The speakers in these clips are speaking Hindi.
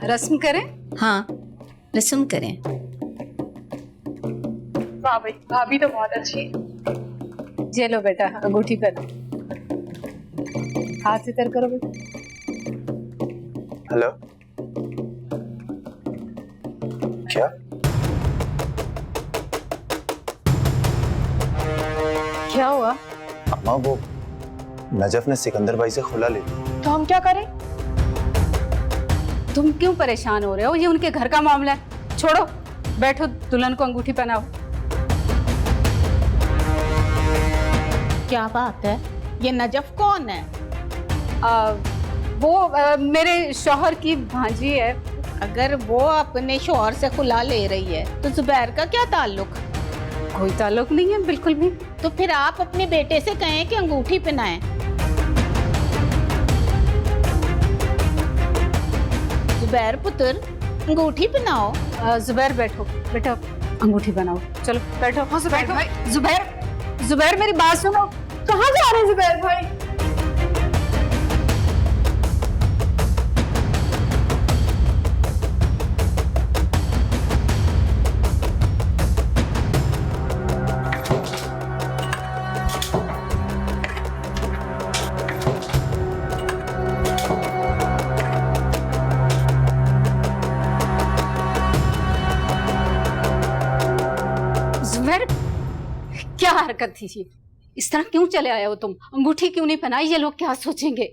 रस्म करें? हाँ, रस्म करें। वाह भाई, भाभी तो बहुत अच्छी है। ये लो बेटा अंगूठी पहनो। हाथ इधर करो बेटा। हेलो, क्या क्या हुआ? अम्मा, वो नजफ ने सिकंदर भाई से खुला ले लिया। तो हम क्या करें? तुम क्यों परेशान हो रहे हो? ये उनके घर का मामला है, छोड़ो। बैठो, दुल्हन को अंगूठी पहनाओ। क्या बात है? ये नजफ कौन है? वो मेरे शौहर की भांजी है। अगर वो अपने शौहर से खुला ले रही है तो जुबैर का क्या ताल्लुक? कोई ताल्लुक नहीं है बिल्कुल भी। तो फिर आप अपने बेटे से कहें कि अंगूठी पहनाएं। जुबैर पुत्र, अंगूठी पहनाओ। जुबैर बैठो बेटा, अंगूठी बनाओ। चलो बैठो। हाँ जुबैर भाई। जुबैर मेरी बात सुनो। कहाँ जा रहे हैं जुबैर भाई? क्या हरकत थी ये? इस तरह क्यों चले आए हो तुम? अंगूठी क्यों नहीं पहनाई? ये लोग क्या सोचेंगे?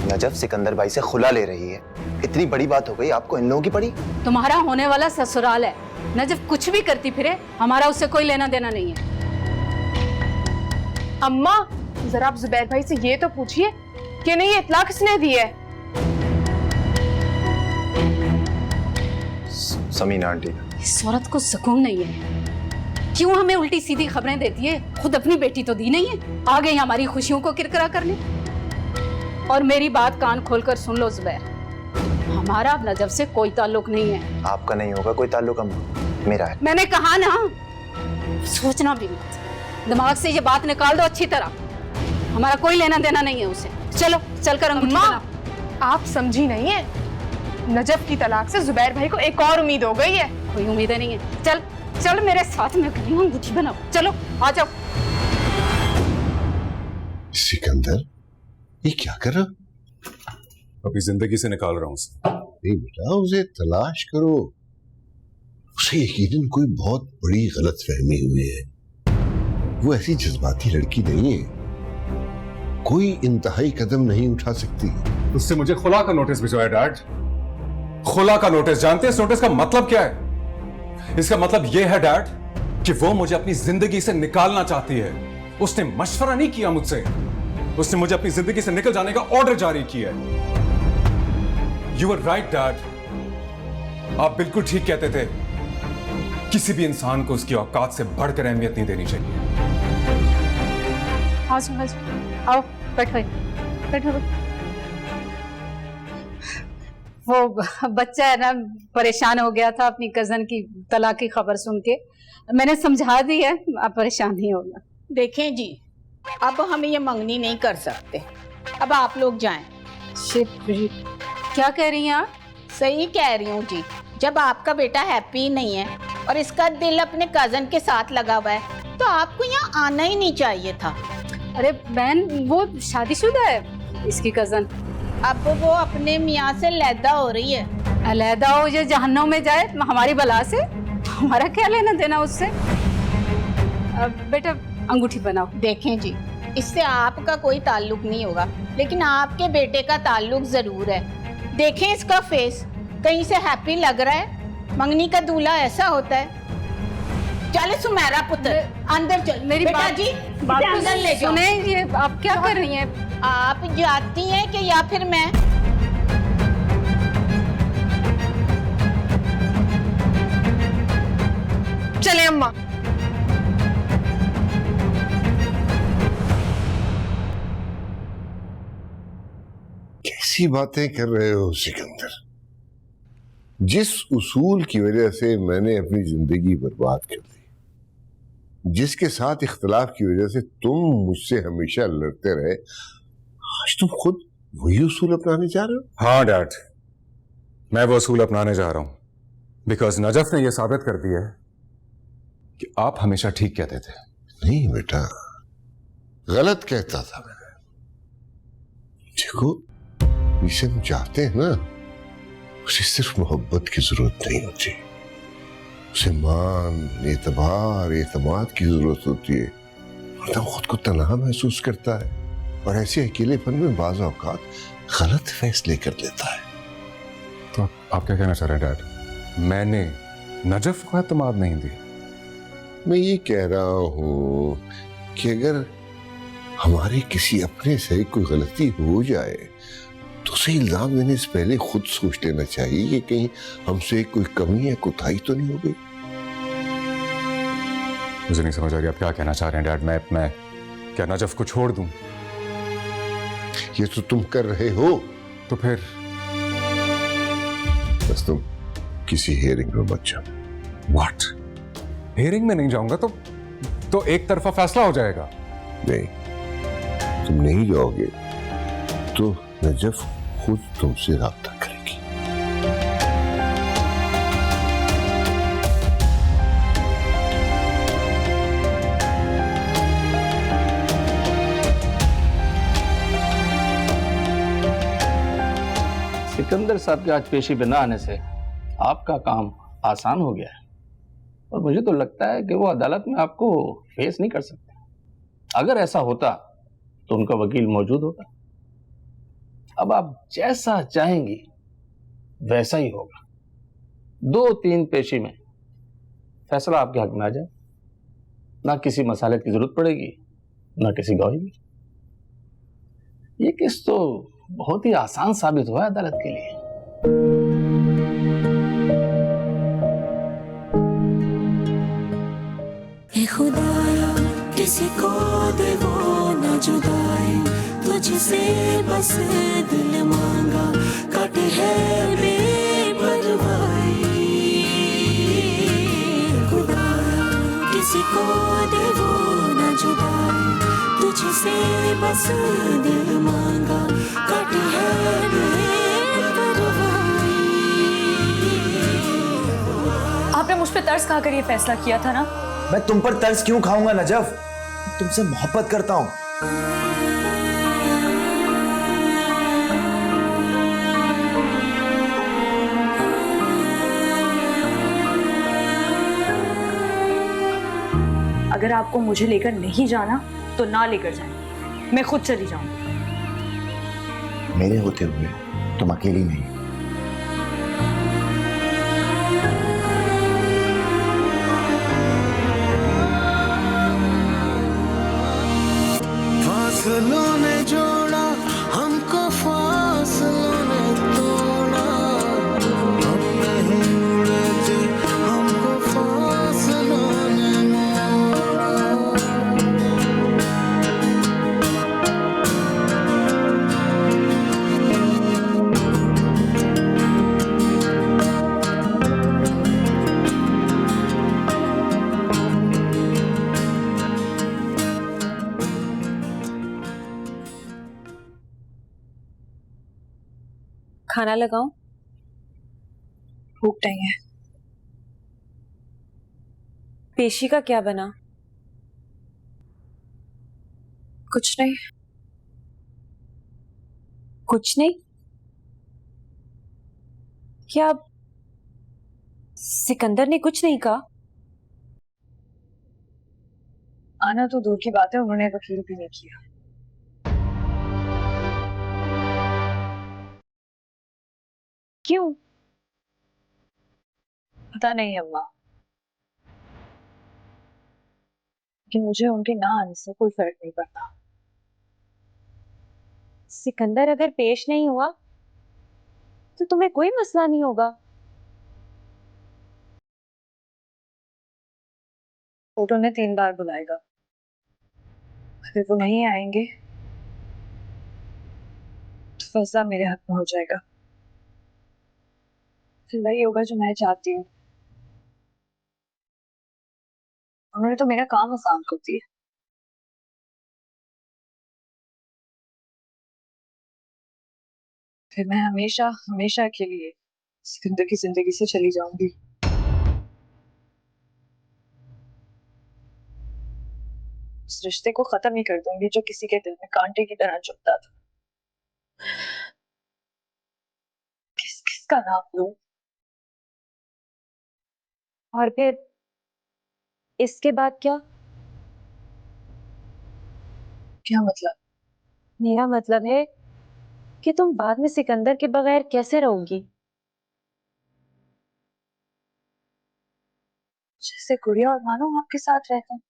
नजफ सिकंदर भाई से खुला ले रही है, इतनी बड़ी बात हो गई, आपको इन लोगों की पड़ी? तुम्हारा होने वाला ससुराल है, नजफ कुछ भी करती फिरे, हमारा उससे कोई लेना देना नहीं है। अम्मा, जरा आप जुबैर भाई से ये तो पूछिए कि नहीं, ये इत्तला किसने दी है? समीना आंटी। इस औरत को सुकून नहीं है, क्यों हमें उल्टी सीधी खबरें देती है? खुद अपनी बेटी तो दी नहीं है, आ गई हमारी खुशियों को किरकिरा करने। और मेरी बात कान खोलकर सुन लो जुबैर, हमारा अब नजफ से कोई ताल्लुक नहीं है। आपका नहीं होगा कोई ताल्लुक अम्मा, मेरा है। मैंने कहा ना, सोचना भी मत, दिमाग से ये बात निकाल दो अच्छी तरह। हमारा कोई लेना देना नहीं है उसे। चलो चलकर अंगूठी अम्मा, आप समझी नहीं है, नजफ की तलाक से जुबैर भाई को एक और उम्मीद हो गई है। कोई उम्मीद नहीं है। चल चल मेरे साथ में कहीं अंगूठी बनाओ। चलो आ जाओ। सिकंदर, ये क्या कर रहा? अपनी जिंदगी से निकाल रहा हूं उसे। नहीं बेटा, उसे तलाश करो। उसे यकीनन कोई बहुत बड़ी गलतफहमी हुई है। वो ऐसी जज्बाती लड़की नहीं है, कोई इंतहाई कदम नहीं उठा सकती। उससे मुझे खुला का नोटिस भिजवाया डैड। खुला का नोटिस, जानते हैं इस नोटिस का मतलब क्या है? इसका मतलब यह है डैड कि वो मुझे अपनी जिंदगी से निकालना चाहती है। उसने मशवरा नहीं किया मुझसे, उसने मुझे अपनी जिंदगी से निकल जाने का ऑर्डर जारी किया है। यू आर राइट डैड, आप बिल्कुल ठीक कहते थे। किसी भी इंसान को उसकी औकात से बढ़कर अहमियत नहीं देनी चाहिए। आओ बैठो बैठो। वो बच्चा है ना, परेशान हो गया था अपनी कजन की तलाक की खबर सुन के। मैंने समझा दी है, आप परेशान नहीं होगा। देखें जी, अब हम ये मंगनी नहीं कर सकते, अब आप लोग जाएं। क्या कह रही हैं आप? सही कह रही हूँ जी, जब आपका बेटा हैप्पी नहीं है और इसका दिल अपने कजन के साथ लगा हुआ है तो आपको यहाँ आना ही नहीं चाहिए था। अरे बहन, वो शादीशुदा है इसकी कजन। अब वो अपने मियाँ से अलहदा हो रही है। अलहदा हो या जहन्नम में जाए हमारी बला से, हमारा क्या लेना देना उससे। बेटा अंगूठी बनाओ। देखें जी, इससे आपका कोई ताल्लुक नहीं होगा, लेकिन आपके बेटे का ताल्लुक जरूर है। देखें इसका फेस, कहीं से हैप्पी लग रहा है? मंगनी का दूल्हा ऐसा होता है। चले सुमेरा पुत्र, अंदर चल। मेरी बेटा बात, जी, बात अंदर ले जाओ। सुने, ये आप क्या कर रही हैं? आप जाती हैं कि या फिर मैं? अम्मा। कैसी बातें कर रहे हो सिकंदर? जिस उसूल की वजह से मैंने अपनी जिंदगी बर्बाद कर दी, जिसके साथ इख्तलाफ की वजह से तुम मुझसे हमेशा लड़ते रहे, आज तुम खुद वही उसूल अपनाने जा रहे हो? हाँ डैड, मैं वो असूल अपनाने जा रहा हूं बिकॉज नजफ ने यह साबित कर दिया है कि आप हमेशा ठीक कहते थे। नहीं बेटा, गलत कहता था मैं। देखो, जिसे हम चाहते हैं ना, उसे सिर्फ मोहब्बत की जरूरत नहीं होती, उसे मान, एतबार, एतमाद की जरूरत होती है। वरना खुद को तन्हा महसूस करता है और ऐसे अकेलेपन में बाज़ औक़ात गलत फैसले कर लेता है। तो आप क्या कहना चाह रहे हैं डैड? मैंने नजफ को एतमाद नहीं दिया। मैं ये कह रहा हूं कि अगर हमारे किसी अपने से कोई गलती हो जाए तो उसे इल्जाम देने से पहले खुद सोच लेना चाहिए कि कहीं हमसे कोई कमी या कोताही तो नहीं हो गई। मुझे नहीं समझ आ रही आप क्या कहना चाह रहे हैं डैड। मैं क्या नजफ को छोड़ दूं? ये तो तुम कर रहे हो। तो फिर बस तुम किसी हेयरिंग में मत जाओ। व्हाट? हेयरिंग में नहीं जाऊंगा तो एक तरफा फैसला हो जाएगा। नहीं, तुम नहीं जाओगे तो नजफ खुद तुमसे राब्ता करेगी। सिकंदर साहब के आज पेशी पे न आने से आपका काम आसान हो गया है और मुझे तो लगता है कि वो अदालत में आपको फेस नहीं कर सकते। अगर ऐसा होता तो उनका वकील मौजूद होता। अब आप जैसा चाहेंगी वैसा ही होगा। 2-3 पेशी में फैसला आपके हक में आ जाए। ना किसी मसालत की जरूरत पड़ेगी, ना किसी गवाही की। ये केस तो बहुत ही आसान साबित हुआ है अदालत के लिए। ए खुदाया किसी को दे वो न जुदाई, तुझसे बस दिल मांगा काटे है बेपरवाही। खुदाया किसी को दे वो न जुदाई, तुझसे बस दिल मांगा काटे है बेपरवाही। आपने मुझ पे तरस खाकर ये फैसला किया था ना? मैं तुम पर तरस क्यों खाऊंगा नजफ? तुमसे मोहब्बत करता हूं। अगर आपको मुझे लेकर नहीं जाना तो ना लेकर जाए, मैं खुद चली जाऊंगी। मेरे होते हुए तुम अकेली नहीं। फासलों ने जोड़ा हमको, फासलों ने तोड़ा। हम नहीं मुड़ते, हमको फासलों ने मोड़ा। खाना लगाऊं? भूख नहीं है। पेशी का क्या बना? कुछ नहीं। कुछ नहीं? क्या सिकंदर ने कुछ नहीं कहा? आना तो दूर की बात है, उन्होंने वकील भी नहीं किया। क्यों? पता नहीं अम्मा, कि मुझे उनके ना आने से कोई फर्क नहीं पड़ता। सिकंदर अगर पेश नहीं हुआ तो तुम्हें कोई मसला नहीं होगा। फोटो ने 3 बार बुलाएगा, अगर वो नहीं आएंगे तो फैसला मेरे हाथ में हो जाएगा। फिर वही होगा जो मैं चाहती हूँ। उन्होंने तो मेरा काम आसान कर दिया। फिर मैं हमेशा हमेशा के लिए सिकंदर की जिंदगी से चली जाऊंगी। उस रिश्ते को खत्म ही कर दूंगी जो किसी के दिल में कांटे की तरह चुभता था। किसका नाम लूं? और फिर इसके बाद क्या? क्या मतलब? मेरा मतलब है कि तुम बाद में सिकंदर के बगैर कैसे रहोगी? जैसे गुड़िया और मानो आपके साथ रहते हैं।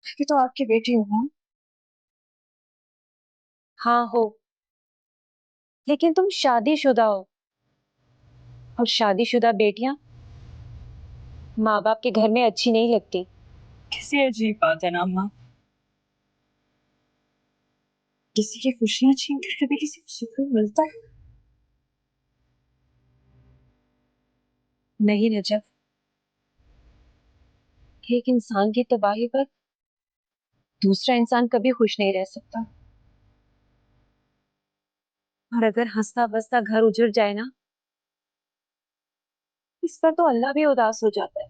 मैं भी तो आपकी बेटी हूँ ना। हाँ हो, लेकिन तुम शादीशुदा हो, और शादीशुदा बेटियां माँ बाप के घर में अच्छी नहीं लगती। कैसी अजीब बात है ना अम्मा। किसी की खुशियां छीन कर कभी किसी को सुकून मिलता है? नहीं रजब, एक इंसान की तबाही पर दूसरा इंसान कभी खुश नहीं रह सकता। और अगर हंसता बसता घर उजड़ जाए ना, इस पर तो अल्लाह भी उदास हो जाता है।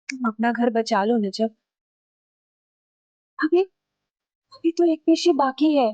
तुम अपना घर बचा लो नजब। अभी अभी तो एक पेशी बाकी है।